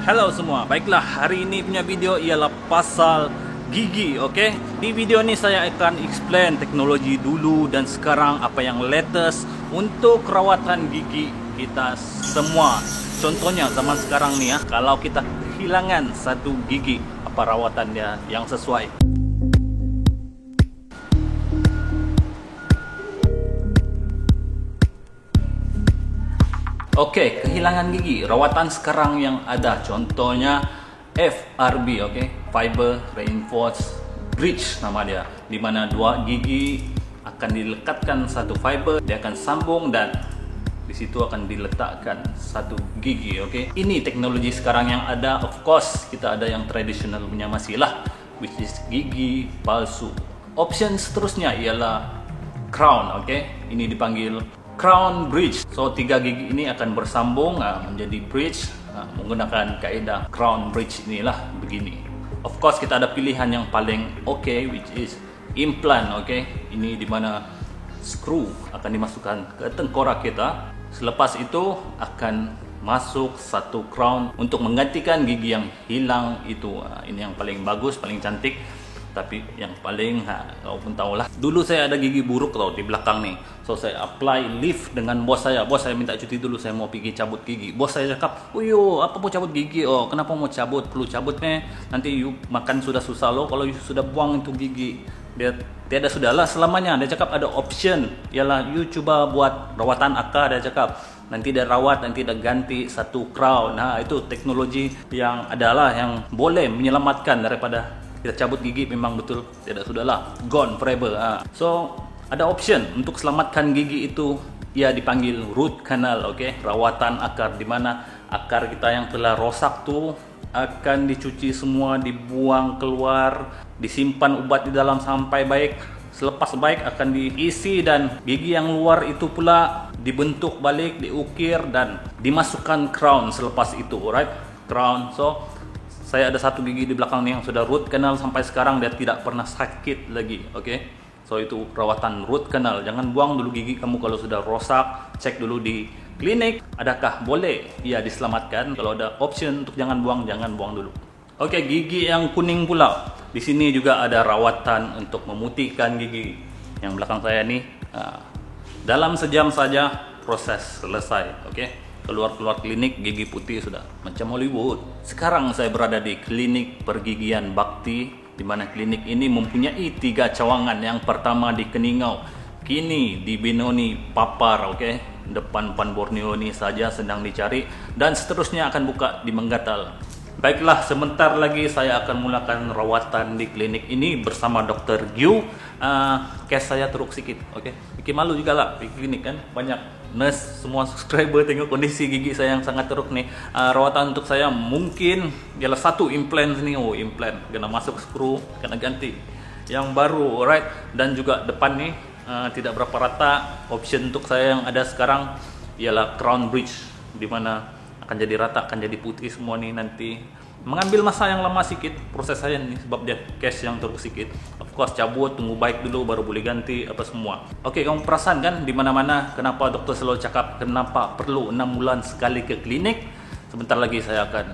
Halo semua, baiklah hari ini punya video ialah pasal gigi, oke? Di video ini saya akan explain teknologi dulu dan sekarang apa yang latest untuk rawatan gigi kita semua. Contohnya zaman sekarang nih ya, kalau kita kehilangan satu gigi, apa rawatannya yang sesuai? Oke, kehilangan gigi, rawatan sekarang yang ada contohnya FRB, oke, Fiber Reinforced Bridge nama dia, di mana dua gigi akan dilekatkan satu fiber, dia akan sambung dan di situ akan diletakkan satu gigi, oke. Ini teknologi sekarang yang ada. Of course, kita ada yang tradisional punya masih lah, which is gigi palsu. Option seterusnya ialah crown, oke. Ini dipanggil crown bridge. So tiga gigi ini akan bersambung menjadi bridge menggunakan kaedah crown bridge inilah begini. Of course kita ada pilihan yang paling oke, which is implant, oke. Ini dimana screw akan dimasukkan ke tengkorak kita. Selepas itu akan masuk satu crown untuk menggantikan gigi yang hilang itu. Ini yang paling bagus, paling cantik. Tapi yang paling kau pun tahulah, dulu saya ada gigi buruk tau di belakang nih. So saya apply lift dengan bos saya. Bos saya minta cuti dulu, saya mau pergi cabut gigi. Bos saya cakap, "Uyo, apa mau cabut gigi? Oh, kenapa mau cabut? Perlu cabut nih. Nanti you makan sudah susah loh kalau you sudah buang itu gigi." Dia tiada sudahlah selamanya. Dia cakap ada option, ialah you coba buat rawatan akar. Dia cakap nanti dia rawat, nanti dia ganti satu crown. Nah, itu teknologi yang adalah yang boleh menyelamatkan daripada kita cabut gigi. Memang betul tidak sudahlah gone forever. So ada option untuk selamatkan gigi itu, ia dipanggil root canal, oke. Rawatan akar, di mana akar kita yang telah rosak tuh akan dicuci semua, dibuang keluar, disimpan ubat di dalam sampai baik. Selepas baik akan diisi dan gigi yang luar itu pula dibentuk balik, diukir dan dimasukkan crown selepas itu, alright? Crown. So saya ada satu gigi di belakang nih yang sudah root canal sampai sekarang, dia tidak pernah sakit lagi, oke. So itu rawatan root canal. Jangan buang dulu gigi kamu kalau sudah rosak. Cek dulu di klinik, adakah boleh ia diselamatkan. Kalau ada option untuk jangan buang dulu. Oke, gigi yang kuning pula. Di sini juga ada rawatan untuk memutihkan gigi. Yang belakang saya nih, dalam sejam saja proses selesai, oke. Keluar klinik, gigi putih sudah macam Hollywood. Sekarang saya berada di klinik pergigian Bakti, di mana klinik ini mempunyai 3 cawangan. Yang pertama di Keningau, kini di Benoni, Papar, oke. Depan Pan Borneo ini saja sedang dicari, dan seterusnya akan buka di Menggatal. Baiklah, sebentar lagi saya akan mulakan rawatan di klinik ini bersama Dr. Gyu. Case saya teruk sikit, oke. Bikin malu juga lah di klinik kan, banyak nurse, semua subscriber tengok kondisi gigi saya yang sangat teruk nih. Rawatan untuk saya mungkin ialah satu implant nih. Oh, implant kena masuk screw, kena ganti yang baru, alright. Dan juga depan nih tidak berapa rata. Option untuk saya yang ada sekarang ialah crown bridge, di mana akan jadi rata, akan jadi putih semua nih. Nanti mengambil masa yang lama sedikit proses saya nih, sebab dia case yang teruk sedikit. Of course cabut, tunggu baik dulu baru boleh ganti apa semua. Oke, kamu perasan kan di mana-mana kenapa dokter selalu cakap kenapa perlu 6 bulan sekali ke klinik. Sebentar lagi saya akan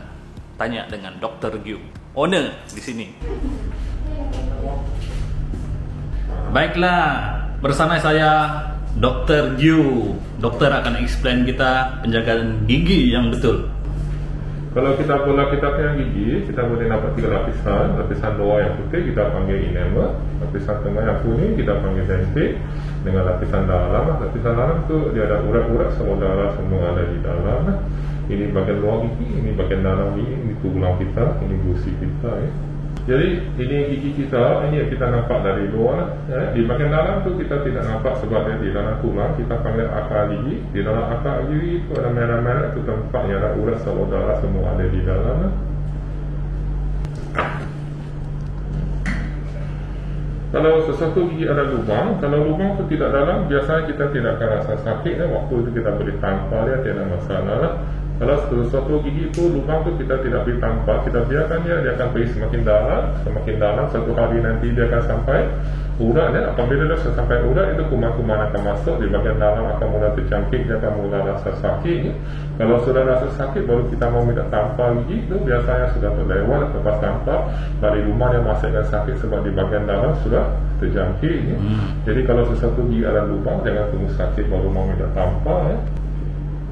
tanya dengan Dr. Gyu, owner di sini. Baiklah, bersama saya Dr. Gyu. Dokter akan explain kita penjagaan gigi yang betul. Kalau kita punya gigi, kita boleh dapat 3 lapisan. Lapisan luar yang putih kita panggil enamel, lapisan tengah yang kuning kita panggil dentin, dengan lapisan dalam. Lapisan dalam tu dia ada urat-urat saudara semua ada di dalam. Ini bagian luar gigi, ini bagian dalam gigi, ini tulang kita, ini gusi kita. Jadi ini gigi kita, ini yang kita nampak dari luar. Di bagian dalam tu kita tidak nampak sebab dia di dalam tulang. Kita panggil akar gigi. Di dalam akar gigi itu ada merah-merah, itu tempatnya ada urat saudara semua ada di dalam. Kalau sesuatu gigi ada lubang, kalau lubang itu tidak dalam, biasanya kita tidak akan rasa sakit. Waktu itu kita boleh tampal, dia tidak masalah. Kalau sesuatu gigi itu lubang tu kita tidak boleh tampal, kita biarkan dia akan pergi semakin dalam, satu hari nanti dia akan sampai urat dia, apabila dah sampai urat itu kuman-kuman akan masuk di bahagian dalam, akan mula tercangkit, dia akan mula rasa sakit ya. Kalau sudah rasa sakit baru kita mau minta tampar gigi, itu biasanya sudah terlewat. Lepas tampar dari rumah yang masih ada sakit sebab di bahagian dalam sudah terjangkit ya. Jadi kalau sesuatu gigi ada lubang, jangan tunggu sakit baru mau minta tampar ya.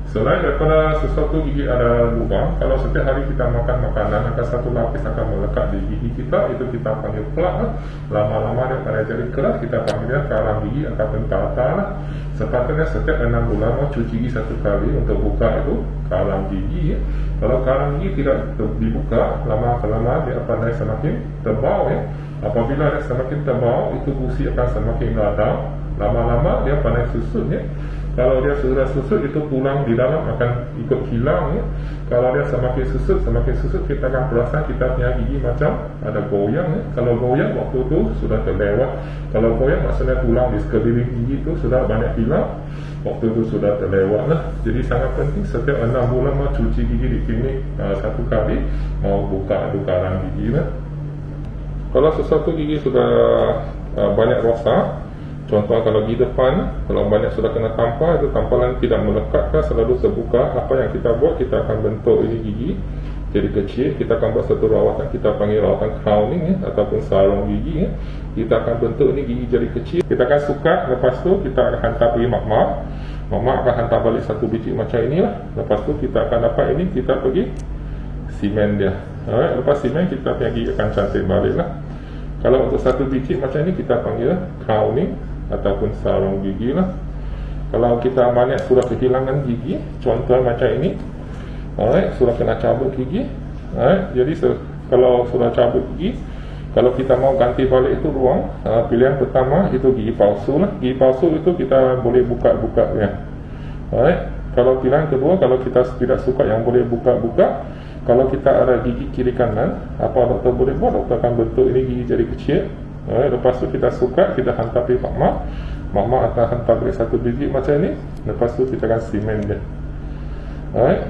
Selain daripada sesuatu gigi ada lubang, kalau setiap hari kita makan makanan, akan satu lapis akan melekat di gigi kita, itu kita panggil plak. Lama-lama dia akan jadi keras, kita panggil dia karang gigi ataupun tartar. Sepatutnya setiap 6 bulan mau cuci gigi 1 kali untuk buka itu karang gigi ya. Kalau karang gigi tidak dibuka, lama-lama dia akan naik semakin tebal ya. Apabila dia semakin tebal, itu gusi akan semakin radang. Lama-lama dia akan naik susut ya. Kalau dia sudah susut, itu tulang di dalam akan ikut hilang ya. Kalau dia semakin susut, kita akan perasan kita punya gigi macam ada goyang ya. Kalau goyang waktu itu sudah terlewat. Kalau goyang maksudnya tulang di sekeliling gigi itu sudah banyak hilang, waktu itu sudah terlewat lah. Jadi sangat penting setiap 6 bulan mau cuci gigi di klinik 1 kali, mau buka karang gigi lah. Kalau sesuatu gigi sudah banyak rosak, contoh kalau gigi depan, kalau banyak sudah kena tampar, itu tamparan tidak melekatkan, selalu terbuka. Apa yang kita buat, kita akan bentuk ini gigi jadi kecil. Kita akan buat satu rawatan, kita panggil rawatan crowning ya, ataupun sarung gigi ya. Kita akan bentuk ini gigi jadi kecil. Kita akan sukat, lepas tu kita akan hantar pergi mak-mak. Mak-mak akan hantar balik 1 biji macam inilah. Lepas tu kita akan dapat ini, kita pergi simen dia. Alright, lepas simen kita punya gigi akan cantik balik lah. Kalau untuk 1 biji macam ini kita panggil crowning ataupun sarung gigi lah. Kalau kita banyak sudah kehilangan gigi, contoh macam ini, alright, sudah kena cabut gigi, alright, jadi kalau sudah cabut gigi, kalau kita mau ganti balik itu ruang, pilihan pertama itu gigi palsu lah. Gigi palsu itu kita boleh buka-buka ya. Alright, kalau pilihan kedua, kalau kita tidak suka yang boleh buka-buka, kalau kita ada gigi kiri kanan, apa doktor boleh buat? Doktor akan bentuk ini gigi jadi kecil. Lepas tu kita suka, kita hantar pergi mak-mak. Mak-mak akan hantar balik 1 biji macam ni. Lepas tu kita akan simen dia. Alright.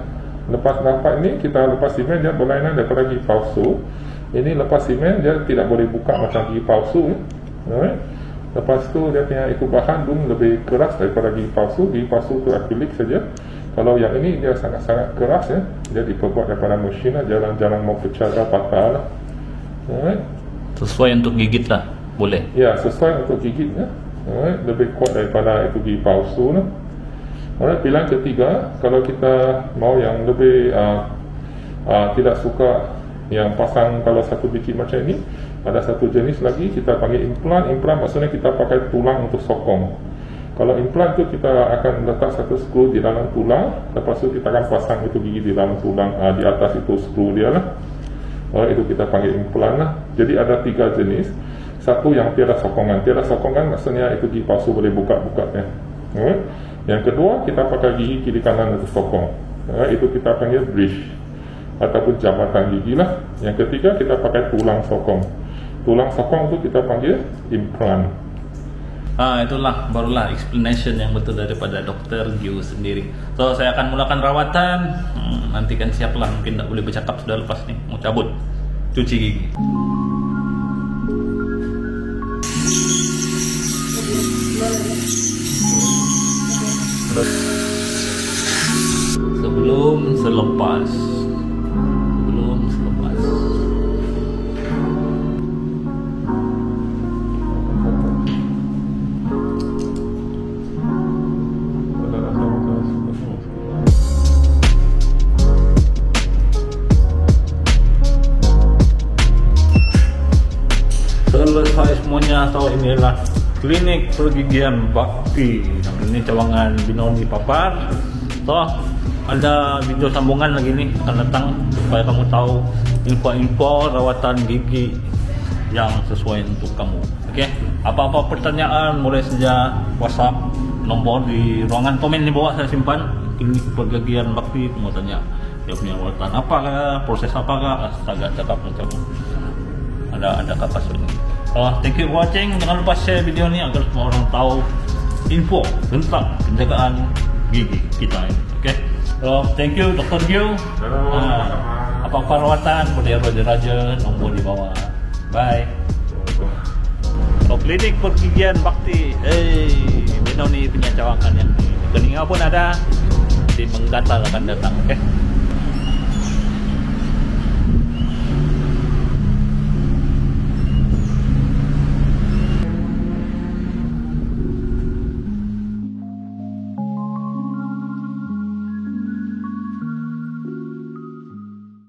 Lepas dapat ni, kita lepas simen dia berlainan daripada gigi palsu. Ini lepas simen dia tidak boleh buka macam gigi palsu. Alright. Lepas tu dia punya itu bahan pun lebih keras daripada gigi palsu. Gigi palsu tu akrilik saja. Kalau yang ini dia sangat-sangat keras ya. Dia diperbuat daripada mesin lah. Jarang-jarang mau pecah atau patah lah. Alright. Sesuai untuk gigit lah, boleh? Ya, sesuai untuk gigit ya. Lebih kuat daripada itu gigi palsu lah. Alright, pilihan ketiga, kalau kita mau yang lebih tidak suka yang pasang kalau 1 biji macam ini, ada satu jenis lagi kita panggil implan. Implan maksudnya kita pakai tulang untuk sokong. Kalau implan tu kita akan letak 1 skru di dalam tulang, lepas tu kita akan pasang itu gigi di dalam tulang, di atas itu skru dia lah. Itu kita panggil implan lah. Jadi ada 3 jenis. Satu yang tiada sokongan. Tiada sokongan maksudnya itu gigi palsu boleh buka-buka ya. Yang kedua kita pakai gigi kiri kanan untuk sokong. Itu kita panggil bridge ataupun jambatan gigi lah. Yang ketiga kita pakai tulang sokong. Tulang sokong itu kita panggil implan. Itulah barulah explanation yang betul daripada Dr. Gio sendiri. So saya akan mulakan rawatan. Nantikan siaplah, mungkin tak boleh bercakap sudah lepas ni. Mau cabut, cuci gigi. Sebelum selepas. Selesai semuanya. So inilah klinik pergigian bakti. Ini cawangan Binoni Papar. So ada video sambungan lagi nih akan datang supaya kamu tahu info-info rawatan gigi yang sesuai untuk kamu. Oke, apa-apa pertanyaan boleh saja WhatsApp nomor di ruangan komen di bawah saya simpan. Klinik pergigian bakti, mau tanya dia punya rawatan apakah, proses apakah, astaga cakap macam ada kapas ini. Thank you for watching. Jangan lupa share video ini agar semua orang tahu info tentang penjagaan gigi kita ini. Oke. Thank you Dr. Gio. Apa-apa rawatan boleh raja-raja nomor di bawah. Bye. Oh, klinik pergigian bakti. Benoni punya cawangan yang di telinga pun ada. Di Menggatal akan datang.